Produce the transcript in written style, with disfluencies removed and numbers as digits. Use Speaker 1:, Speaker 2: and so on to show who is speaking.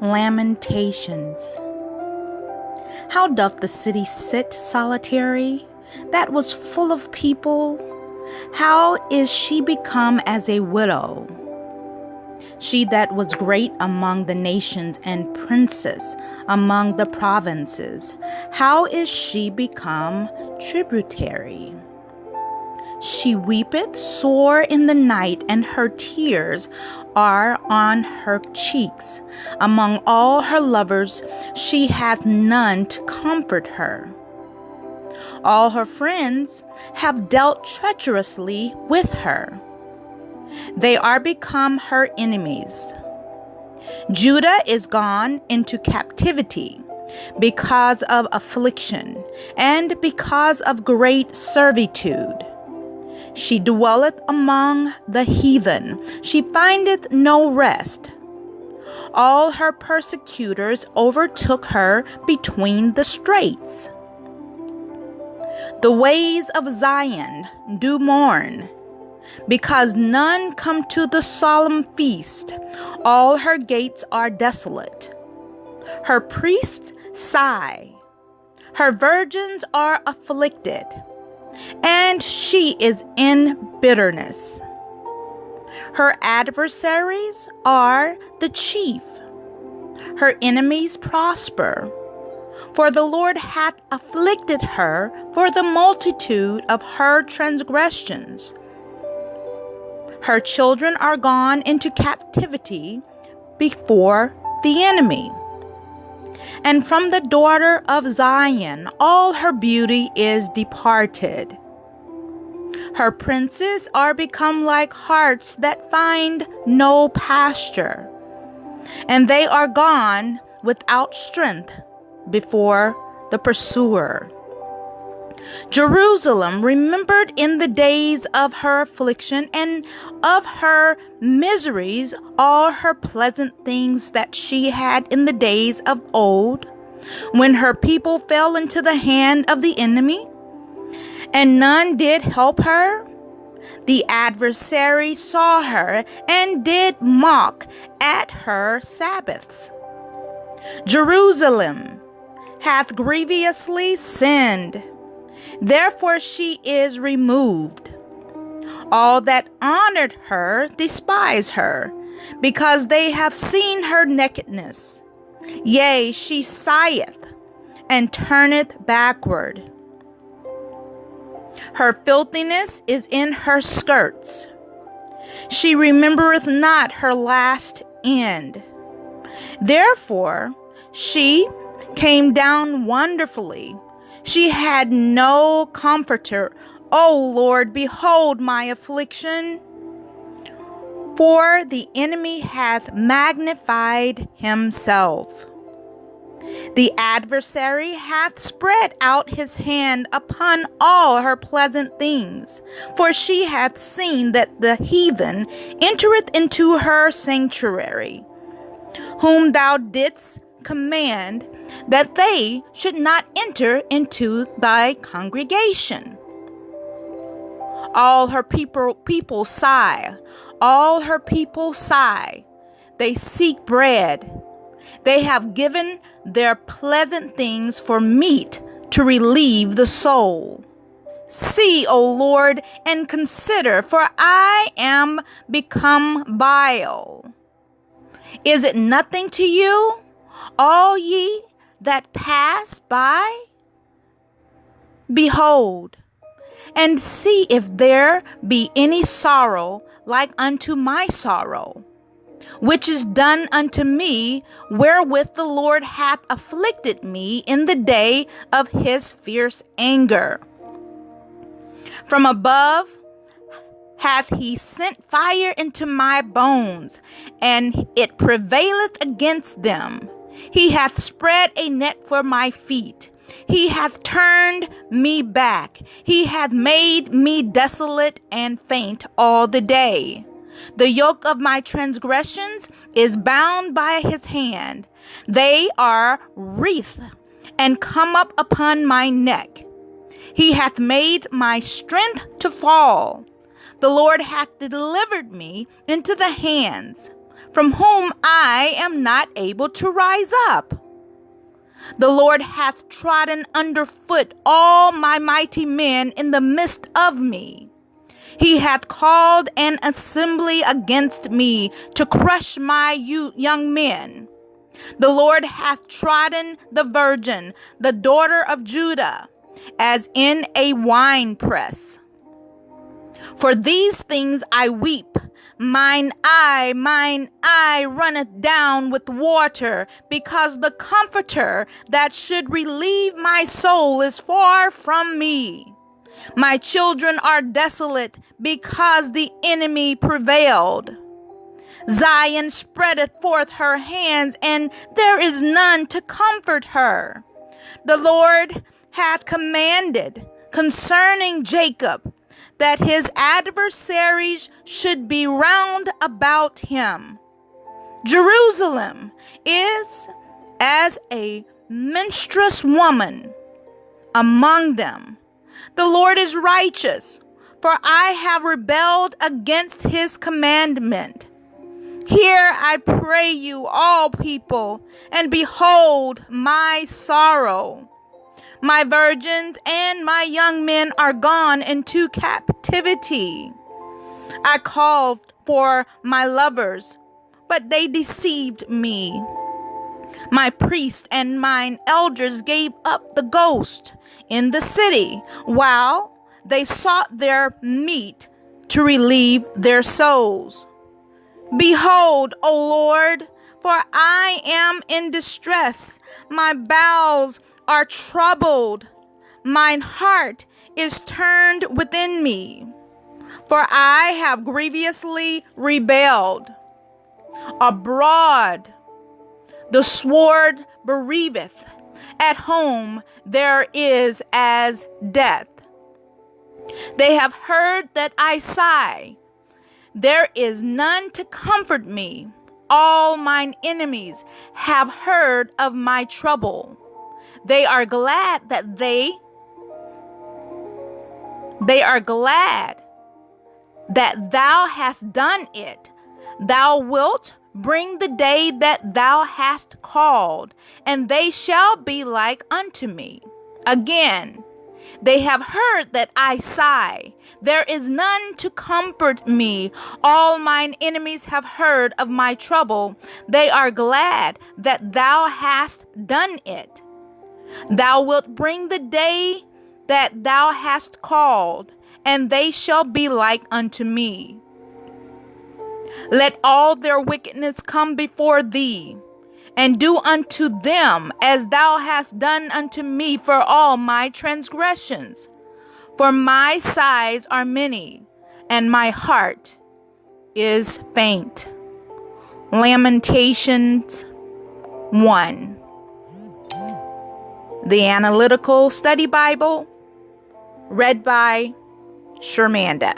Speaker 1: Lamentations. How doth the city sit solitary, that was full of people? How is she become as a widow? She that was great among the nations and princess among the provinces, how is she become tributary? She weepeth sore in the night, and her tears are on her cheeks. Among all her lovers she hath none to comfort her. All her friends have dealt treacherously with her. They are become her enemies. Judah is gone into captivity because of affliction and because of great servitude. She dwelleth among the heathen, she findeth no rest. All her persecutors overtook her between the straits. The ways of Zion do mourn, because none come to the solemn feast. All her gates are desolate. Her priests sigh, her virgins are afflicted, and she is in bitterness. Her adversaries are the chief. Her enemies prosper. For the Lord hath afflicted her for the multitude of her transgressions. Her children are gone into captivity before the enemy. And from the daughter of Zion all her beauty is departed. Her princes are become like harts that find no pasture, and they are gone without strength before the pursuer. Jerusalem remembered in the days of her affliction and of her miseries all her pleasant things that she had in the days of old, when her people fell into the hand of the enemy, and none did help her. The adversary saw her and did mock at her Sabbaths. Jerusalem hath grievously sinned, therefore she is removed. All that honored her despise her, because they have seen her nakedness. Yea, she sigheth and turneth backward. Her filthiness is in her skirts. She remembereth not her last end. Therefore she came down wonderfully. She had no comforter. O Lord, behold my affliction. For the enemy hath magnified himself. The adversary hath spread out his hand upon all her pleasant things. For she hath seen that the heathen entereth into her sanctuary, whom thou didst command that they should not enter into thy congregation. All her people sigh. All her people sigh. They seek bread. They have given their pleasant things for meat to relieve the soul. See, O Lord, and consider, for I am become vile. Is it nothing to you, all ye that pass by? Behold, and see if there be any sorrow like unto my sorrow, which is done unto me, wherewith the Lord hath afflicted me in the day of his fierce anger. From above hath he sent fire into my bones, and it prevaileth against them. He hath spread a net for my feet. He hath turned me back. He hath made me desolate and faint all the day. The yoke of my transgressions is bound by his hand. They are wreathed and come up upon my neck. He hath made my strength to fall. The Lord hath delivered me into the hands. from whom I am not able to rise up. The Lord hath trodden under foot all my mighty men in the midst of me. He hath called an assembly against me to crush my young men. The Lord hath trodden the virgin, the daughter of Judah, as in a winepress. For these things I weep. Mine eye runneth down with water, because the Comforter that should relieve my soul is far from me. My children are desolate, because the enemy prevailed. Zion spreadeth forth her hands, and there is none to comfort her. The Lord hath commanded concerning Jacob, that his adversaries should be round about him. Jerusalem is as a menstruous woman among them. The Lord is righteous, for I have rebelled against his commandment. Hear, I pray you, all people, and behold my sorrow. My virgins and my young men are gone into captivity. I called for my lovers, but they deceived me. My priests and mine elders gave up the ghost in the city, while they sought their meat to relieve their souls. Behold, O Lord, for I am in distress. My bowels are troubled. Mine heart is turned within me, for I have grievously rebelled. Abroad the sword bereaveth. At home there is as death. They have heard that I sigh. There is none to comfort me. All mine enemies have heard of my trouble. They are glad that they are glad that thou hast done it. Thou wilt bring the day that thou hast called, and they shall be like unto me. Again, they have heard that I sigh. There is none to comfort me. All mine enemies have heard of my trouble. They are glad that thou hast done it. Thou wilt bring the day that thou hast called, and they shall be like unto me. Let all their wickedness come before thee, and do unto them as thou hast done unto me for all my transgressions. For my sighs are many, and my heart is faint. Lamentations 1. The Analytical Study Bible, read by Shermanda.